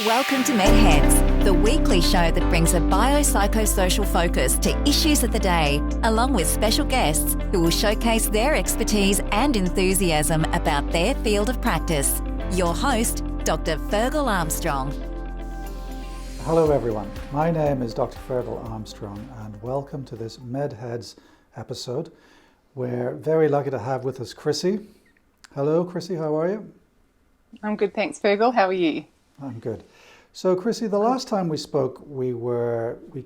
Welcome to MedHeads, the weekly show that brings a biopsychosocial focus to issues of the day, along with special guests who will showcase their expertise and enthusiasm about their field of practice. Your host, Dr. Fergal Armstrong. Hello everyone, my name is Dr. Fergal Armstrong and welcome to this MedHeads episode. We're very lucky to have with us Chrissie. Hello Chrissie, how are you? I'm good, thanks Fergal. How are you? I'm good. So Chrissie, the last time we spoke, we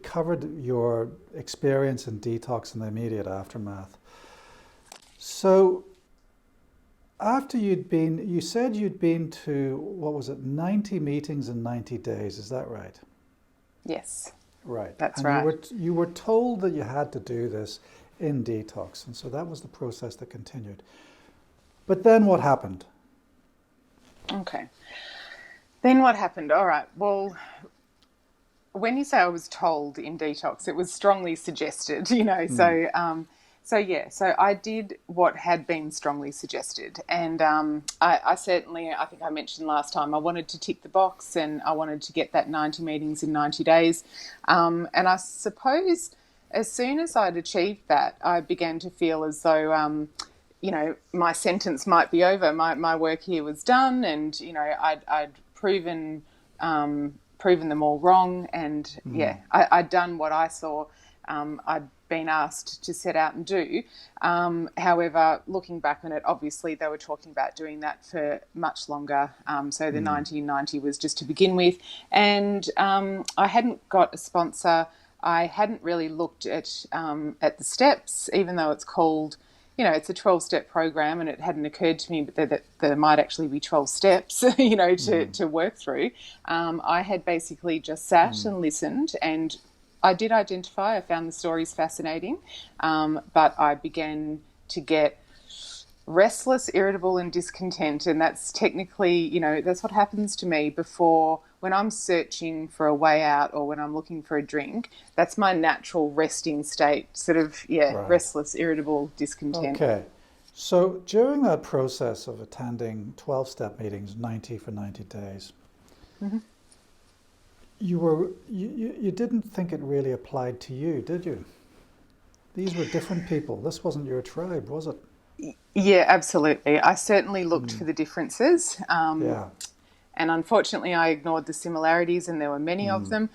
covered your experience in detox and the immediate aftermath. So after you said you'd been to, 90 meetings in 90 days, is that right? Yes. Right. That's and right. You were told that you had to do this in detox, and so that was the process that continued. But then what happened? Okay. Then what happened? All right. Well, when you say I was told in detox, it was strongly suggested, So I did what had been strongly suggested. And I certainly, I think I mentioned last time, I wanted to tick the box and I wanted to get that 90 meetings in 90 days. And I suppose as soon as I'd achieved that, I began to feel as though, my sentence might be over. My work here was done and, I'd proven them all wrong. And I'd done what I saw I'd been asked to set out and do. However, looking back on it, obviously they were talking about doing that for much longer. So the 1990 was just to begin with. And I hadn't got a sponsor. I hadn't really looked at the steps, even though it's called, it's a 12-step program, and it hadn't occurred to me that there might actually be 12 steps, to work through. I had basically just sat and listened, and I did identify. I found the stories fascinating, but I began to get restless, irritable, and discontent, and that's technically, that's what happens to me when I'm searching for a way out or when I'm looking for a drink. That's my natural resting state, right. Restless, irritable, discontent. Okay. So during that process of attending 12-step meetings, 90 for 90 days, you didn't think it really applied to you, did you? These were different people. This wasn't your tribe, was it? Yeah, absolutely. I certainly looked for the differences. And unfortunately, I ignored the similarities, and there were many of them.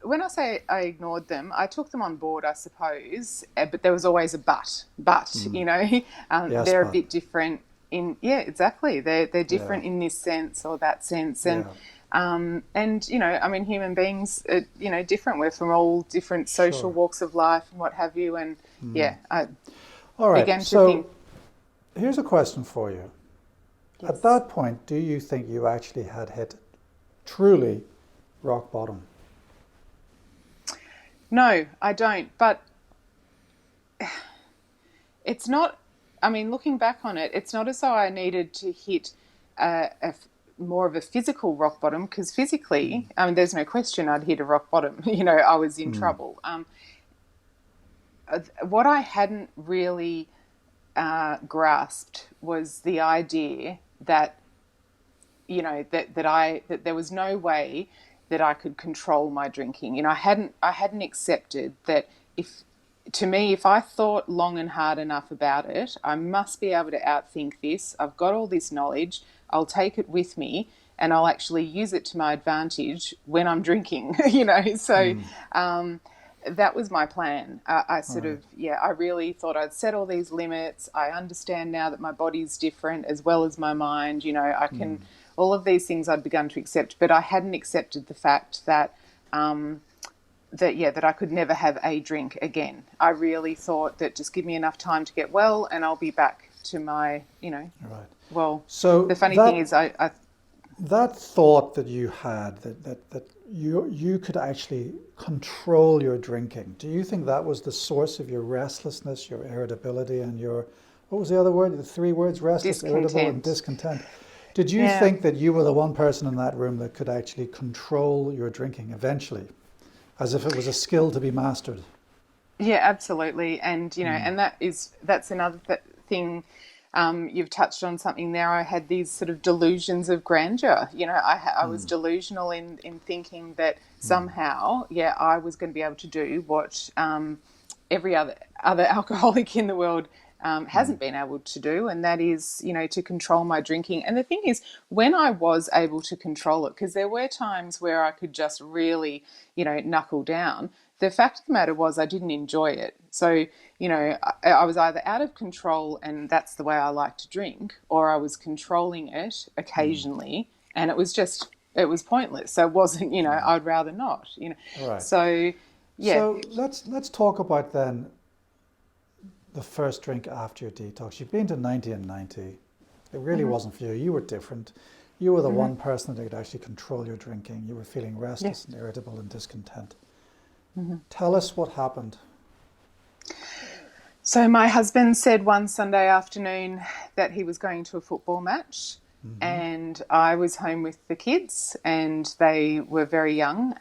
When I say I ignored them, I took them on board, I suppose, but there was always a but. Yes, they're a bit different exactly. They're different in this sense or that sense. And, human beings are, different. We're from all different social walks of life and what have you. And all right. began to think. Here's a question for you. Yes. At that point, do you think you actually had hit truly rock bottom? No, I don't. But it's not, looking back on it, it's not as though I needed to hit more of a physical rock bottom, because physically, there's no question I'd hit a rock bottom. I was in trouble. What I hadn't really grasped was the idea that, that there was no way that I could control my drinking. I hadn't accepted that if I thought long and hard enough about it, I must be able to outthink this. I've got all this knowledge. I'll take it with me and I'll actually use it to my advantage when I'm drinking, So that was my plan. I really thought I'd set all these limits. I understand now that my body's different as well as my mind. I can, all of these things I'd begun to accept, but I hadn't accepted the fact that I could never have a drink again. I really thought that just give me enough time to get well and I'll be back to my, Right. Well, so the funny thing is that thought that you had, that you could actually control your drinking, do you think that was the source of your restlessness, your irritability, and your, what was the other word? The three words, restless, irritable, and discontent. Did you think that you were the one person in that room that could actually control your drinking eventually, as if it was a skill to be mastered? Yeah, absolutely. And, and that's another thing you've touched on something there. I had these sort of delusions of grandeur. I was delusional in thinking that somehow, I was going to be able to do what every other alcoholic in the world hasn't been able to do, and that is, to control my drinking. And the thing is, when I was able to control it, because there were times where I could just really, knuckle down, the fact of the matter was I didn't enjoy it. So, I was either out of control and that's the way I like to drink, or I was controlling it occasionally and it was pointless. So it wasn't, I'd rather not, Right. So, yeah. So let's talk about then the first drink after your detox. You've been to 90 and 90. It really wasn't for you. You were different. You were the one person that could actually control your drinking. You were feeling restless and irritable and discontent. Tell us what happened. So my husband said one Sunday afternoon that he was going to a football match, and I was home with the kids, and they were very young.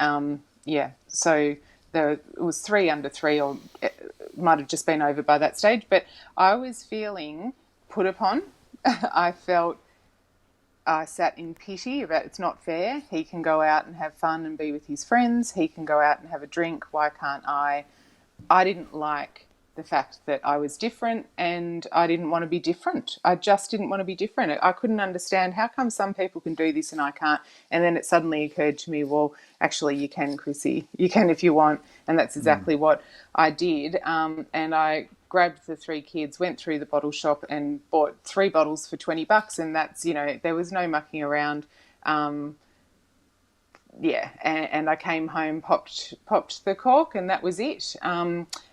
So it was 3 under 3, or it might have just been over by that stage. But I was feeling put upon. I sat in pity about it's not fair. He can go out and have fun and be with his friends. He can go out and have a drink. Why can't I? I didn't like the fact that I was different, and I didn't want to be different. I just didn't want to be different. I couldn't understand how come some people can do this and I can't. And then it suddenly occurred to me, well, actually you can, Chrissie. You can if you want. And that's exactly what I did. And I grabbed the 3 kids, went through the bottle shop and bought 3 bottles for $20. And that's, there was no mucking around. And I came home, popped the cork, and that was it.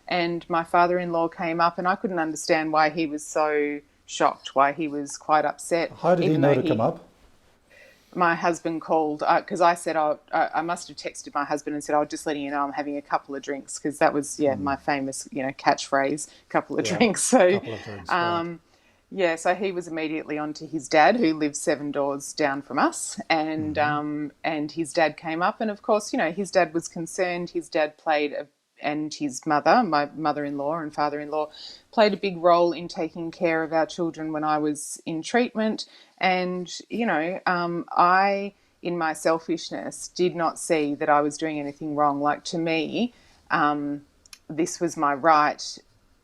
And my father-in-law came up, and I couldn't understand why he was so shocked, why he was quite upset. How did he know to come up? My husband called, because I said, I must have texted my husband and said, "I'll just letting you know I'm having a couple of drinks," because that was, my famous, catchphrase, couple of drinks. So, couple of drinks, right. So he was immediately on to his dad, who lives 7 doors down from us, and his dad came up, and of course, his dad was concerned. His dad and his mother, my mother-in-law and father-in-law, played a big role in taking care of our children when I was in treatment. And, I, in my selfishness, did not see that I was doing anything wrong. Like, to me, this was my right.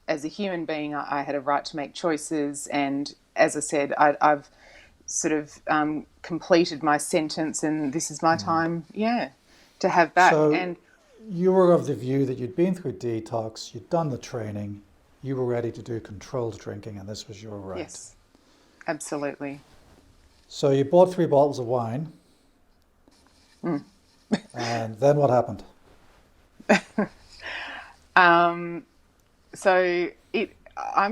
As a human being, I had a right to make choices. And as I said, I've sort of completed my sentence, and this is my time, to have back. So you were of the view that you'd been through detox, you'd done the training, you were ready to do controlled drinking, and this was your right. Yes, absolutely. So you bought 3 bottles of wine, and then what happened? I'm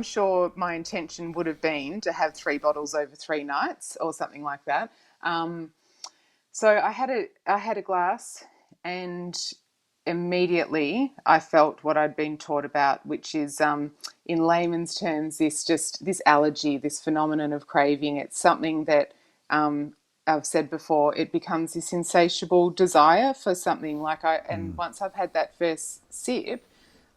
sure my intention would have been to have 3 bottles over 3 nights or something like that. So I had a glass, and immediately I felt what I'd been taught about, which is, in layman's terms, this allergy, this phenomenon of craving. It's something that, I've said before, it becomes this insatiable desire for something. And once I've had that first sip,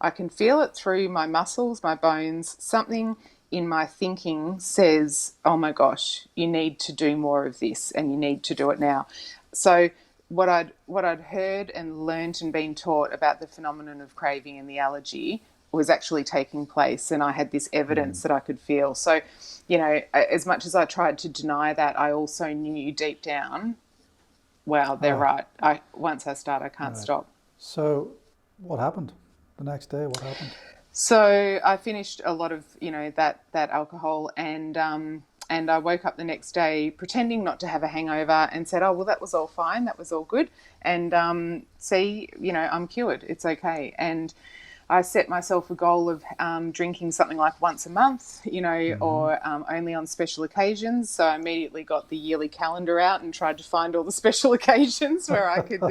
I can feel it through my muscles, my bones. Something in my thinking says, oh my gosh, you need to do more of this, and you need to do it now. So what I'd heard and learned and been taught about the phenomenon of craving and the allergy was actually taking place, and I had this evidence that I could feel. So, as much as I tried to deny that, I also knew deep down, wow, they're right. Once I start, I can't stop. So what happened the next day? What happened? So I finished a lot of, that alcohol, and I woke up the next day pretending not to have a hangover and said, oh, well, that was all fine. That was all good. And I'm cured. It's okay. And I set myself a goal of drinking something like once a month, or only on special occasions. So I immediately got the yearly calendar out and tried to find all the special occasions where I could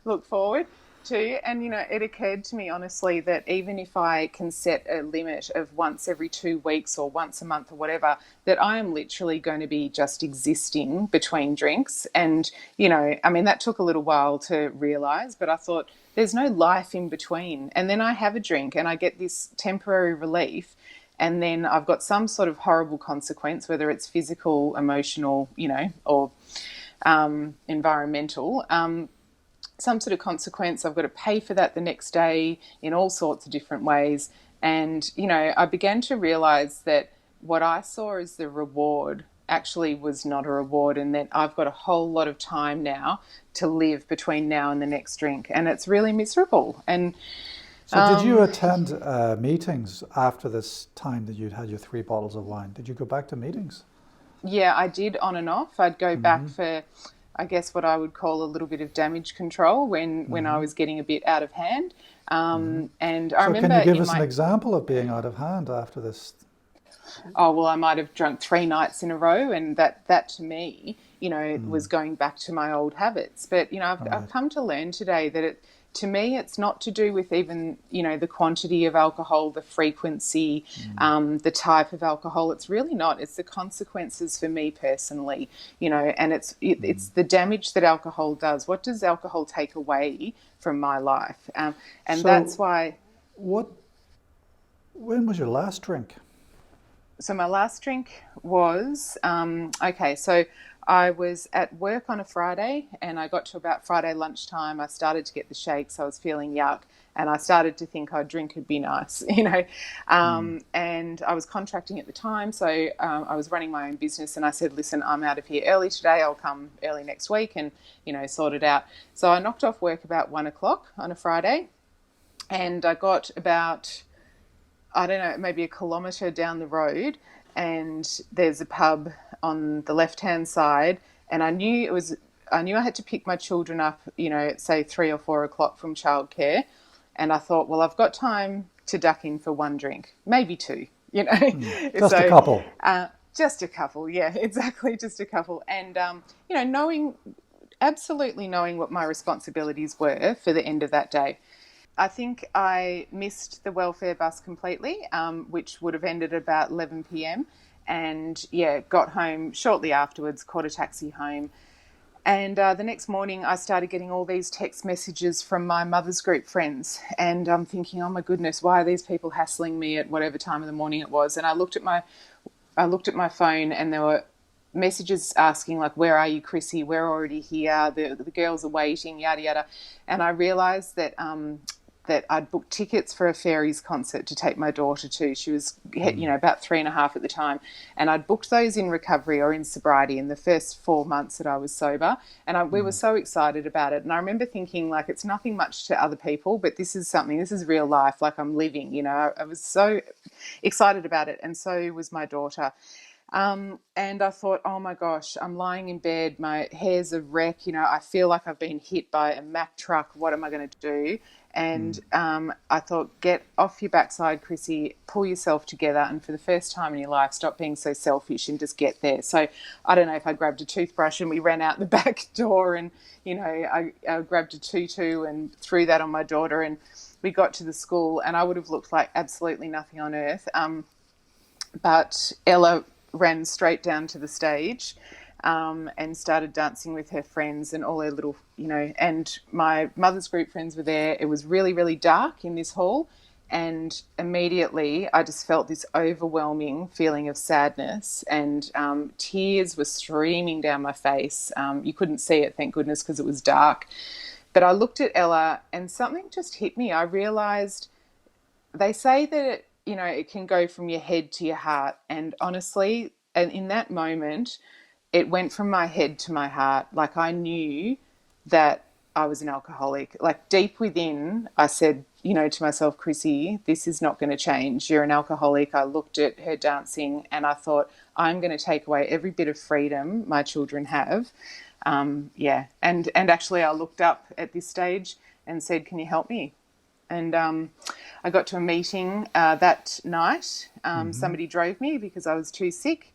look forward to. And, it occurred to me, honestly, that even if I can set a limit of once every 2 weeks or once a month or whatever, that I am literally going to be just existing between drinks. And, that took a little while to realise, but I thought there's no life in between. And then I have a drink and I get this temporary relief. and then I've got some sort of horrible consequence, whether it's physical, emotional, or environmental, some sort of consequence. I've got to pay for that the next day in all sorts of different ways. And, I began to realize that what I saw as the reward actually was not a reward, and that I've got a whole lot of time now to live between now and the next drink, and it's really miserable. And so did you attend meetings after this time that you'd had your 3 bottles of wine? Did you go back to meetings? yeah, I did on and off. I'd go back for, I guess, what I would call a little bit of damage control when I was getting a bit out of hand. And I remember, can you give us an example of being out of hand after this? Oh, well, I might have drunk 3 nights in a row, and that to me, was going back to my old habits. But, I've come to learn today that to me, it's not to do with even, the quantity of alcohol, the frequency, the type of alcohol. It's really not. It's the consequences for me personally, and it's the damage that alcohol does. What does alcohol take away from my life? And so that's why... When was your last drink? So my last drink was, so I was at work on a Friday, and I got to about Friday lunchtime. I started to get the shakes. I was feeling yuck, and I started to think, drink would be nice, and I was contracting at the time. So I was running my own business, and I said, listen, I'm out of here early today. I'll come early next week and, sort it out. So I knocked off work about 1 o'clock on a Friday, and I got about, I don't know, maybe a kilometre down the road, and there's a pub on the left-hand side, and I knew I had to pick my children up, at say 3 or 4 o'clock from childcare, and I thought, well, I've got time to duck in for 1 drink, maybe 2, Just a couple. Just a couple, yeah, exactly, just a couple, and absolutely knowing what my responsibilities were for the end of that day. I think I missed the welfare bus completely, which would have ended about 11 p.m. And, got home shortly afterwards, caught a taxi home. And the next morning I started getting all these text messages from my mother's group friends. And I'm thinking, oh, my goodness, why are these people hassling me at whatever time of the morning it was? And I looked at my phone, and there were messages asking, like, where are you, Chrissie? We're already here. The girls are waiting, yada, yada. And I realised that that I'd booked tickets for a Fairies concert to take my daughter to. She was, about 3.5 at the time. And I'd booked those in recovery or in sobriety in the first 4 months that I was sober. And we were so excited about it. And I remember thinking, like, it's nothing much to other people, but this is real life, like I'm living, I was so excited about it. And so was my daughter. And I thought, oh my gosh, I'm lying in bed, my hair's a wreck, I feel like I've been hit by a Mack truck. What am I going to do? And I thought, get off your backside, Chrissie, pull yourself together, and for the first time in your life, stop being so selfish and just get there. So I don't know if I grabbed a toothbrush and we ran out the back door, and, I grabbed a tutu and threw that on my daughter, and we got to the school, and I would have looked like absolutely nothing on earth. But Ella ran straight down to the stage and started dancing with her friends and all her little, and my mother's group friends were there. It was really, really dark in this hall, and immediately I just felt this overwhelming feeling of sadness, and tears were streaming down my face. You couldn't see it, thank goodness, because it was dark. But I looked at Ella, and something just hit me. I realised they say that it can go from your head to your heart. And honestly, and in that moment, it went from my head to my heart. Like, I knew that I was an alcoholic. Like, deep within, I said, to myself, Chrissie, this is not going to change. You're an alcoholic. I looked at her dancing, and I thought, I'm going to take away every bit of freedom my children have. And actually, I looked up at this stage and said, can you help me? And I got to a meeting that night. Somebody drove me because I was too sick,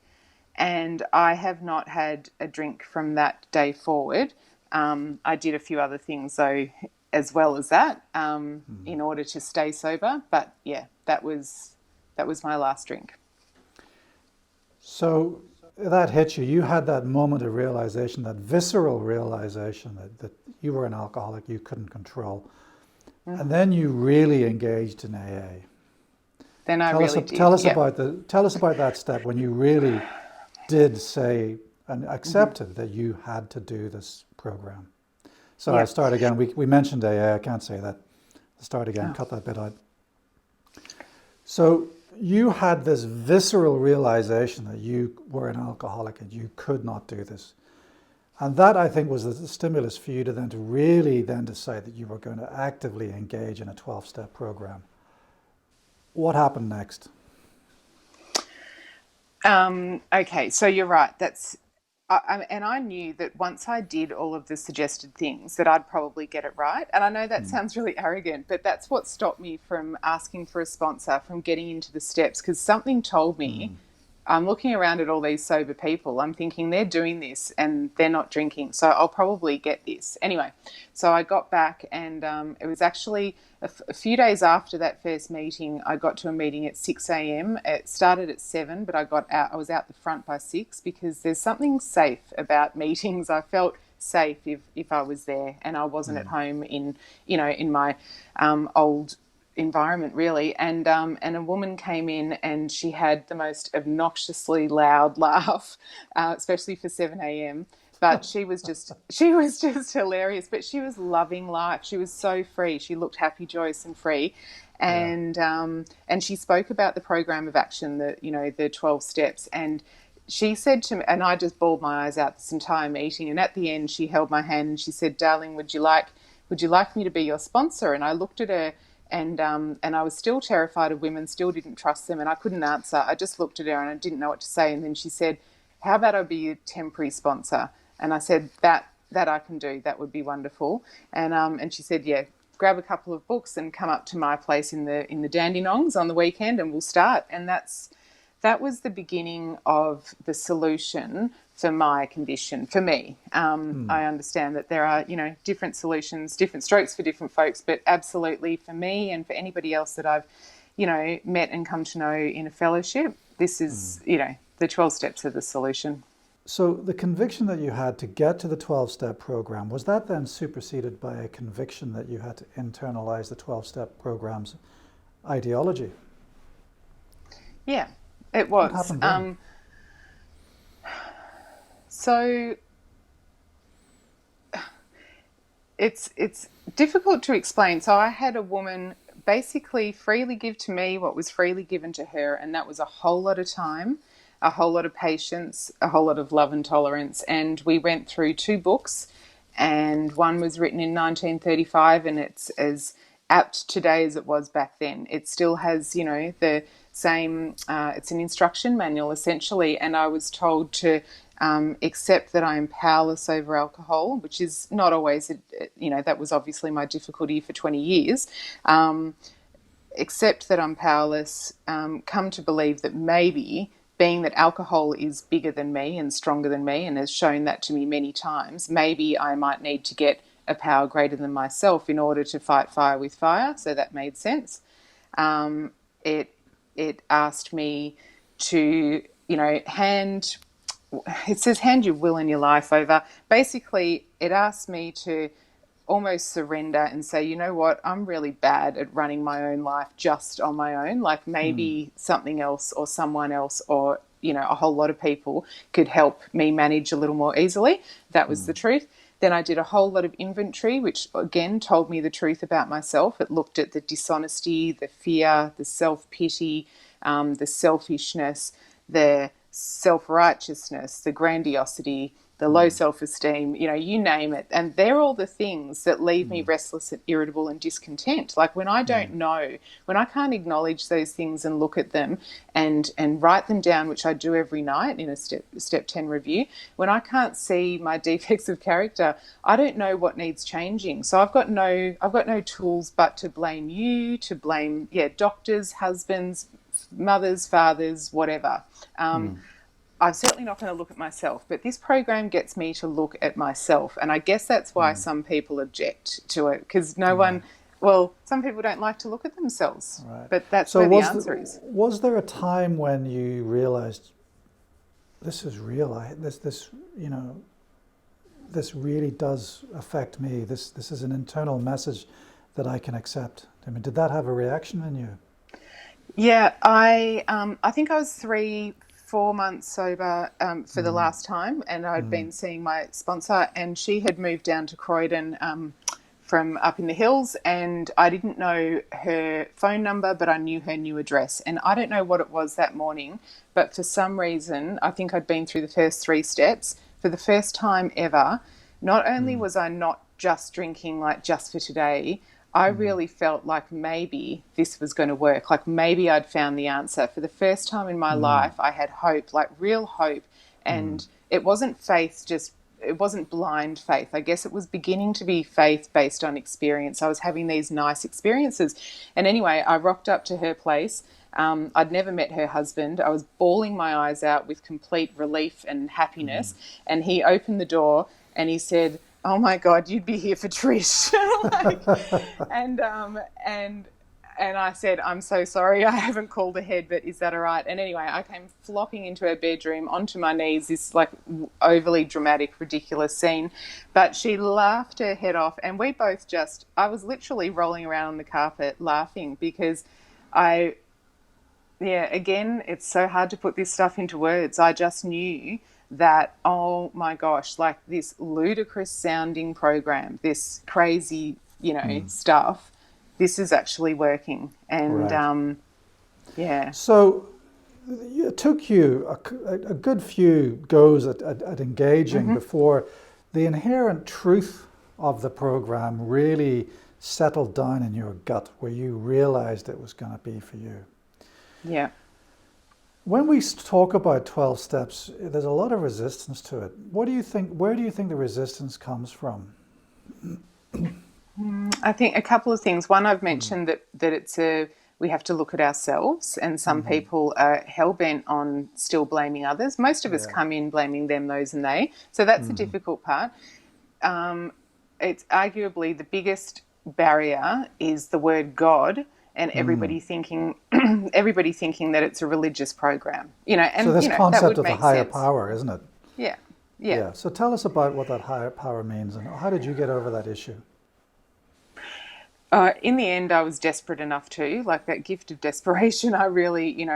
and I have not had a drink from that day forward. I did a few other things, though, as well as that, in order to stay sober. But, that was my last drink. So that hit you. You had that moment of realization, that visceral realization that you were an alcoholic you couldn't control. And then you really engaged in AA. Then I really did. Tell us about that step when you really did say and accepted that you had to do this program. So I'll start again. We mentioned AA. I can't say that. Start again. Cut that bit out. So you had this visceral realization that you were an alcoholic and you could not do this. And that, I think, was the stimulus for you to really decide that you were going to actively engage in a 12-step program. What happened next? Okay, so you're right. And I knew that once I did all of the suggested things that I'd probably get it right. And I know that sounds really arrogant, but that's what stopped me from asking for a sponsor, from getting into the steps, because something told me, I'm looking around at all these sober people, I'm thinking they're doing this and they're not drinking, so I'll probably get this. Anyway, so I got back, and it was actually a few days after that first meeting. I got to a meeting at 6 a.m. It started at 7, but I was out the front by 6, because there's something safe about meetings. I felt safe if I was there and I wasn't at home in my old environment, really. And a woman came in, and she had the most obnoxiously loud laugh, especially for 7 a.m. But she was just hilarious. But she was loving life. She was so free. She looked happy, joyous, and free. And she spoke about the program of action, the 12 steps. And she said to me, and I just bawled my eyes out this entire meeting. And at the end, she held my hand and she said, "Darling, would you like me to be your sponsor?" And I looked at her. And I was still terrified of women, still didn't trust them, and I couldn't answer. I just looked at her and I didn't know what to say. And then she said, "How about I be your temporary sponsor?" And I said, that I can do. That would be wonderful. And she said, "Yeah, grab a couple of books and come up to my place in the Dandenongs on the weekend, and we'll start." And that was the beginning of the solution for my condition, for me. I understand that there are, different solutions, different strokes for different folks, but absolutely for me and for anybody else that I've, met and come to know in a fellowship, this is, the 12 steps of the solution. So the conviction that you had to get to the 12-step program, was that then superseded by a conviction that you had to internalize the 12-step program's ideology? Yeah, it was. What happened then? So it's difficult to explain. So I had a woman basically freely give to me what was freely given to her, and that was a whole lot of time, a whole lot of patience, a whole lot of love and tolerance. And we went through 2 books, and one was written in 1935, and it's as apt today as it was back then. It still has, the same, it's an instruction manual essentially, and I was told to accept that I am powerless over alcohol, which is not always, that was obviously my difficulty for 20 years. Accept that I'm powerless, come to believe that maybe, being that alcohol is bigger than me and stronger than me and has shown that to me many times, maybe I might need to get a power greater than myself in order to fight fire with fire. So that made sense. It asked me to, hand your will and your life over. Basically, it asked me to almost surrender and say, you know what, I'm really bad at running my own life just on my own. Like maybe something else or someone else or, a whole lot of people could help me manage a little more easily. That was the truth. Then I did a whole lot of inventory, which again told me the truth about myself. It looked at the dishonesty, the fear, the self-pity, the selfishness, the self-righteousness, the grandiosity, the low self-esteem, you name it. And they're all the things that leave me restless and irritable and discontent. Like when I don't know, when I can't acknowledge those things and look at them and write them down, which I do every night in a step 10 review, when I can't see my defects of character, I don't know what needs changing. So I've got no tools but to blame you, to blame, doctors, husbands, mothers, fathers, whatever. I'm certainly not going to look at myself, but this program gets me to look at myself. And I guess that's why some people object to it, because some people don't like to look at themselves, but that's where the answer is. Was there a time when you realized this is real? This really does affect me. This is an internal message that I can accept. I mean, did that have a reaction in you? Yeah, I think I was 4 months sober for the last time, and I'd been seeing my sponsor, and she had moved down to Croydon from up in the hills, and I didn't know her phone number, but I knew her new address. And I don't know what it was that morning, but for some reason, I think I'd been through the first 3 steps for the first time ever. Not only was I not just drinking like just for today, I really felt like maybe this was going to work. Like maybe I'd found the answer. For the first time in my life, I had hope, like real hope. And it wasn't faith, just it wasn't blind faith. I guess it was beginning to be faith based on experience. I was having these nice experiences. And anyway, I rocked up to her place. I'd never met her husband. I was bawling my eyes out with complete relief and happiness. And he opened the door and he said, "Oh my God, you'd be here for Trish." like, and I said, "I'm so sorry, I haven't called ahead, but is that all right?" And anyway, I came flopping into her bedroom onto my knees, this like overly dramatic, ridiculous scene. But she laughed her head off, and we both I was literally rolling around on the carpet laughing because again, it's so hard to put this stuff into words. I just knew that, oh my gosh, like this ludicrous sounding program, this crazy, stuff, this is actually working. And Right. So it took you a good few goes at engaging before the inherent truth of the program really settled down in your gut, where you realized it was going to be for you. Yeah. When we talk about 12 steps, there's a lot of resistance to it. What do you think? Where do you think the resistance comes from? I think a couple of things. One, I've mentioned that we have to look at ourselves, and some people are hell-bent on still blaming others. Most of us come in blaming them, those and they. So that's the difficult part. It's arguably the biggest barrier is the word God, and everybody thinking that it's a religious program. And so this that concept would of the make higher sense. power, isn't it? Yeah. So tell us about what that higher power means, and how did you get over that issue? In the end, I was desperate enough to, like that gift of desperation. I really,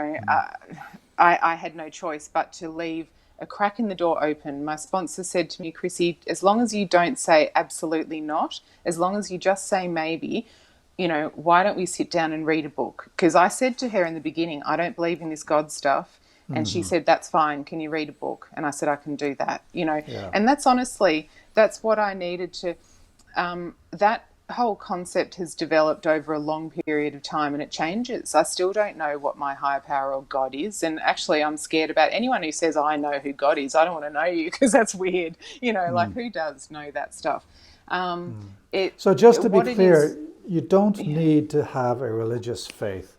I had no choice but to leave a crack in the door open. My sponsor said to me, "Chrissie, as long as you don't say absolutely not, as long as you just say maybe, why don't we sit down and read a book?" Because I said to her in the beginning, "I don't believe in this God stuff." And she said, "That's fine. Can you read a book?" And I said, "I can do that." And that's what I needed to, that whole concept has developed over a long period of time, and it changes. I still don't know what my higher power or God is, and actually I'm scared about anyone who says, "I know who God is." I don't want to know you, because that's weird. Like, who does know that stuff? So just to be clear, you don't need to have a religious faith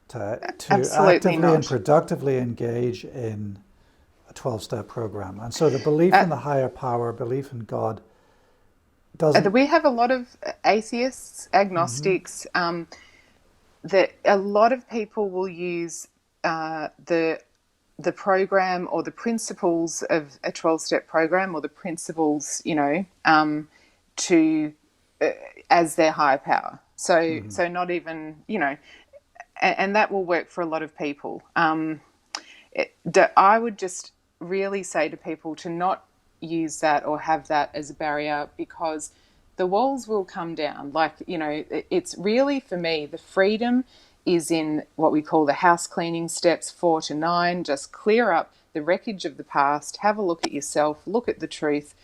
to actively not. and productively engage in a 12-step program. And so the belief in the higher power, belief in God, doesn't... We have a lot of atheists, agnostics, that a lot of people will use the program or the principles of a 12-step program, or the principles, to as their higher power. So not even, and that will work for a lot of people. I would just really say to people to not use that or have that as a barrier, because the walls will come down. Like, it's really, for me, the freedom is in what we call the house cleaning steps 4 to 9. Just clear up the wreckage of the past, have a look at yourself, look at the truth,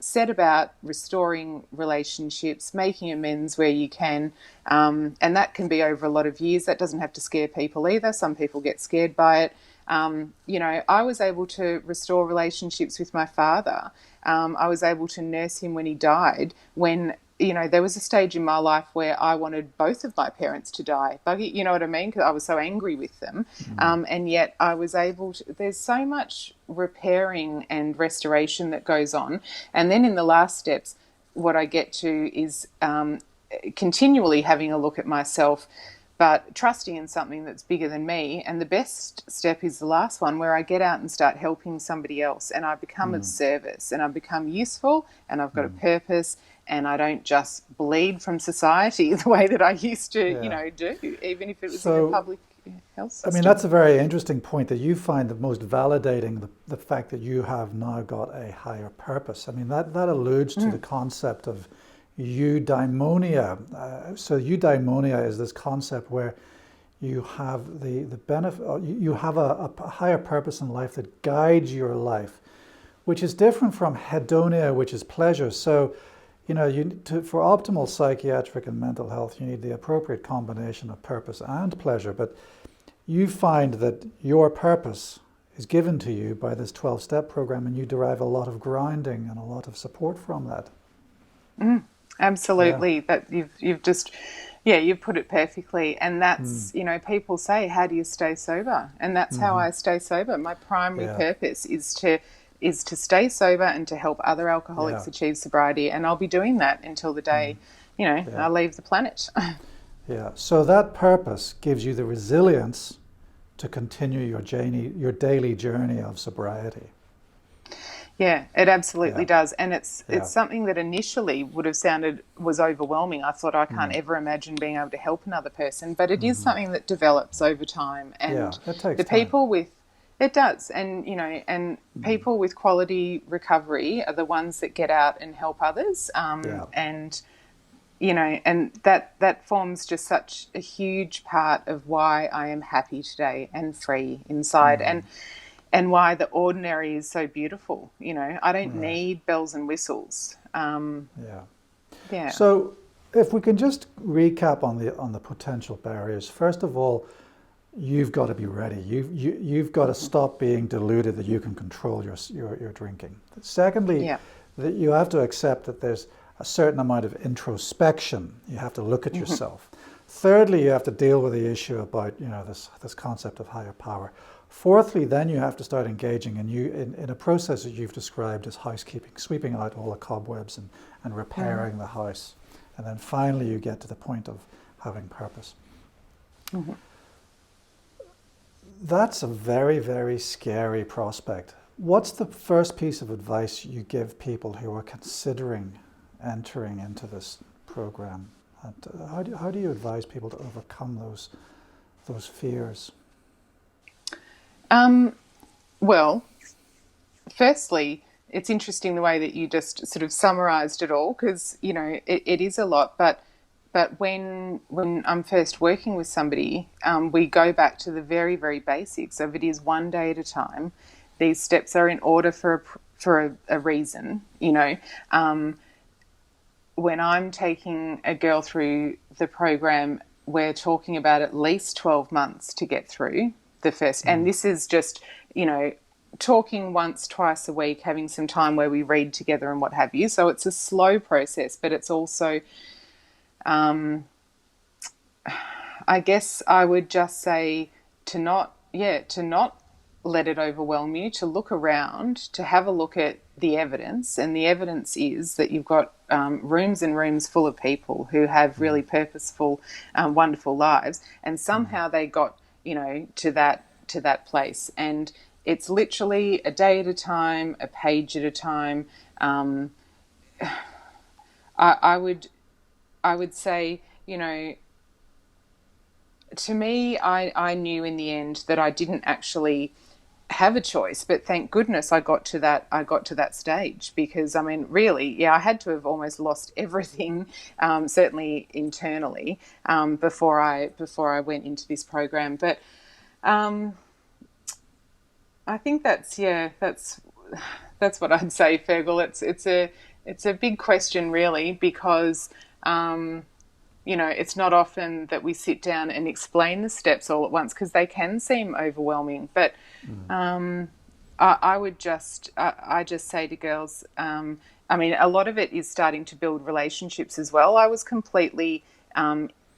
set about restoring relationships, making amends where you can, and that can be over a lot of years. That doesn't have to scare people either. Some people get scared by it. I was able to restore relationships with my father. I was able to nurse him when he died, when, there was a stage in my life where I wanted both of my parents to die. Buggy, you know what I mean? Because I was so angry with them. And yet I was able to, there's so much repairing and restoration that goes on. And then in the last steps, what I get to is continually having a look at myself, but trusting in something that's bigger than me. And the best step is the last one, where I get out and start helping somebody else, and I become of service, and I become useful, and I've got a purpose, and I don't just bleed from society the way that I used to, do, even if it was in a public health system. I mean, that's a very interesting point, that you find the most validating the fact that you have now got a higher purpose. I mean, that alludes to the concept of eudaimonia. So eudaimonia is this concept where you have the benefit, you have a higher purpose in life that guides your life, which is different from hedonia, which is pleasure. So, for optimal psychiatric and mental health, you need the appropriate combination of purpose and pleasure. But you find that your purpose is given to you by this 12-step program, and you derive a lot of grounding and a lot of support from that. Absolutely. That you've just, you've put it perfectly. And that's, people say, how do you stay sober? And that's how I stay sober. My primary purpose is to stay sober and to help other alcoholics achieve sobriety. And I'll be doing that until the day, I leave the planet. So that purpose gives you the resilience to continue your daily journey of sobriety. Yeah, it absolutely does. And it's something that initially would have was overwhelming. I thought, I can't ever imagine being able to help another person. But it is something that develops over time. And it takes the people with, it does. And, and people with quality recovery are the ones that get out and help others. And, and that forms just such a huge part of why I am happy today and free inside. And why the ordinary is so beautiful. I don't need bells and whistles. So if we can just recap on the potential barriers. First of all, you've got to be ready. You've got to stop being deluded that you can control your drinking. Secondly, that you have to accept that there's a certain amount of introspection. You have to look at yourself. Thirdly, you have to deal with the issue about this concept of higher power. Fourthly, then you have to start engaging in a process that you've described as housekeeping, sweeping out all the cobwebs and repairing the house. And then finally you get to the point of having purpose. That's a very, very scary prospect. What's the first piece of advice you give people who are considering entering into this program? And how do you advise people to overcome those fears? Well, firstly, it's interesting the way that you just sort of summarised it all, because, it is a lot. But when I'm first working with somebody, we go back to the very, very basics of it is one day at a time. These steps are in order for a reason, When I'm taking a girl through the program, we're talking about at least 12 months to get through the first. And this is just, talking once, twice a week, having some time where we read together and what have you. So it's a slow process, but it's also, I guess I would just say to not let it overwhelm you, to look around, to have a look at the evidence. And the evidence is that you've got rooms and rooms full of people who have really purposeful, wonderful lives. And somehow they got, to that place. And it's literally a day at a time, a page at a time. I would say, to me, I knew in the end that I didn't actually have a choice, but thank goodness I got to that stage, because really, I had to have almost lost everything, certainly internally, before I went into this program. But I think that's what I'd say, Fergal. It's a big question, really, because it's not often that we sit down and explain the steps all at once, because they can seem overwhelming. But I just say to girls, a lot of it is starting to build relationships as well. I was completely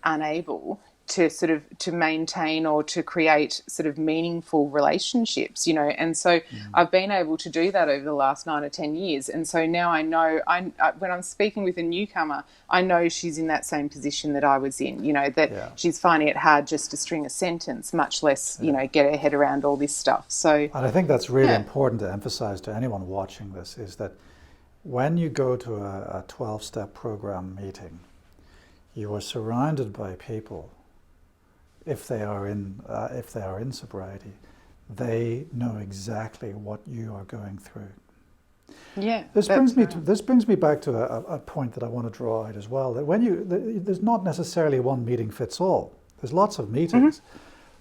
unable to sort of to maintain or to create sort of meaningful relationships, you know. And so I've been able to do that over the last 9 or 10 years. And so now I know when I'm speaking with a newcomer, I know she's in that same position that I was in, you know, that she's finding it hard just to string a sentence, much less, you know, get her head around all this stuff. So, and I think that's really important to emphasize to anyone watching this, is that when you go to a 12-step program meeting, you are surrounded by people. If they are in sobriety, they know exactly what you are going through. Yeah. This brings me back to a point that I want to draw out as well. That there's not necessarily one meeting fits all. There's lots of meetings,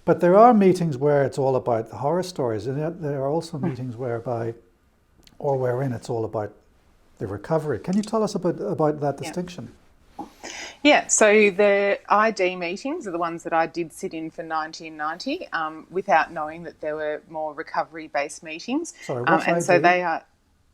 but there are meetings where it's all about the horror stories, and yet there are also meetings wherein it's all about the recovery. Can you tell us about that distinction? Yeah, so the ID meetings are the ones that I did sit in for 1990 without knowing that there were more recovery-based meetings. Sorry, what's ID? So they are,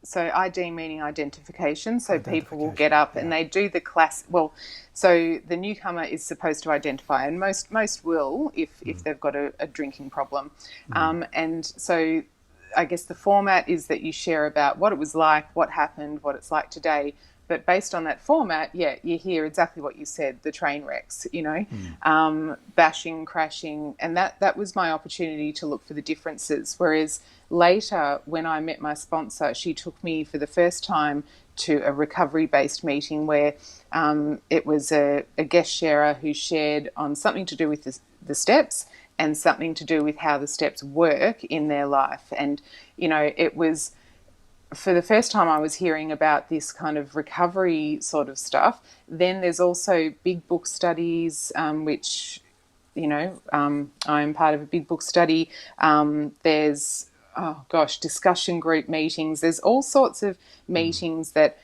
so ID meaning identification. So people will get up and they do the class. Well, so the newcomer is supposed to identify, and most will if they've got a drinking problem. And so I guess the format is that you share about what it was like, what happened, what it's like today. But based on that format, you hear exactly what you said, the train wrecks, you know, bashing, crashing. And that was my opportunity to look for the differences. Whereas later, when I met my sponsor, she took me for the first time to a recovery-based meeting where it was a guest sharer who shared on something to do with the steps and something to do with how the steps work in their life. And, you know, it was... For the first time I was hearing about this kind of recovery sort of stuff. Then there's also big book studies, which, you know, I'm part of a big book study. There's, discussion group meetings. There's all sorts of meetings that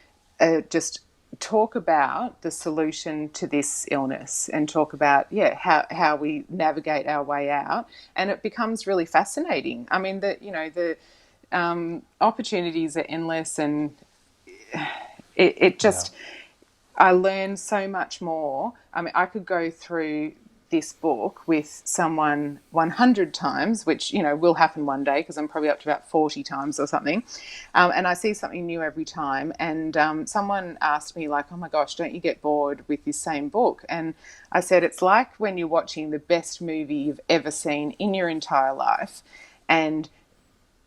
just talk about the solution to this illness and talk about, how we navigate our way out. And it becomes really fascinating. I mean, the opportunities are endless, and it just, I learned so much more. I mean, I could go through this book with someone 100 times, which, you know, will happen one day because I'm probably up to about 40 times or something. And I see something new every time. And someone asked me, like, oh my gosh, don't you get bored with this same book? And I said, it's like when you're watching the best movie you've ever seen in your entire life, and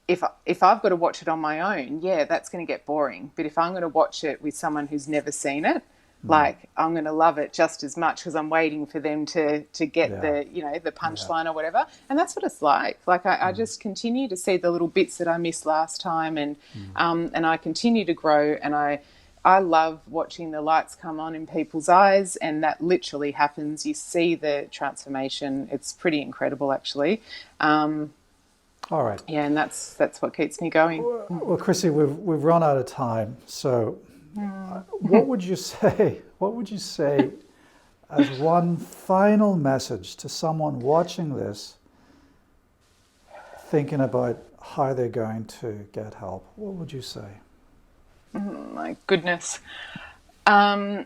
if I've got to watch it on my own, that's going to get boring. But if I'm going to watch it with someone who's never seen it, like, I'm going to love it just as much because I'm waiting for them to get the, you know, the punchline or whatever. And that's what it's like. Like, I just continue to see the little bits that I missed last time, and I continue to grow, and I love watching the lights come on in people's eyes, and that literally happens. You see the transformation. It's pretty incredible, actually. All right. Yeah, and that's what keeps me going. Well, Chrissie, we've run out of time. So, what would you say? What would you say as one final message to someone watching this, thinking about how they're going to get help? What would you say? My goodness, I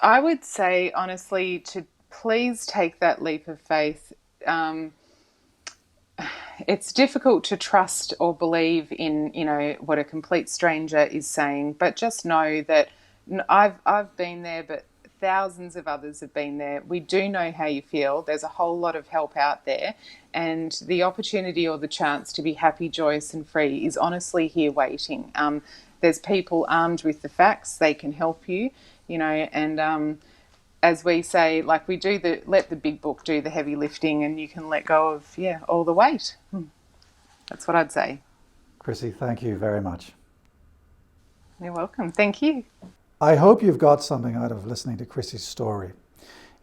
would say honestly to please take that leap of faith. It's difficult to trust or believe in, you know, what a complete stranger is saying, but just know that I've been there, but thousands of others have been there. We do know how you feel. There's a whole lot of help out there, and the opportunity or the chance to be happy, joyous and free is honestly here waiting. There's people armed with the facts. They can help you, you know, and as we say, like, we do let the big book do the heavy lifting, and you can let go of, all the weight. That's what I'd say. Chrissie, thank you very much. You're welcome. Thank you. I hope you've got something out of listening to Chrissie's story.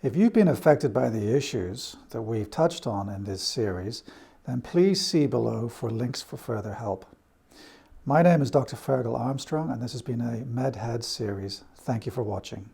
If you've been affected by the issues that we've touched on in this series, then please see below for links for further help. My name is Dr. Fergal Armstrong, and this has been a MedHeads series. Thank you for watching.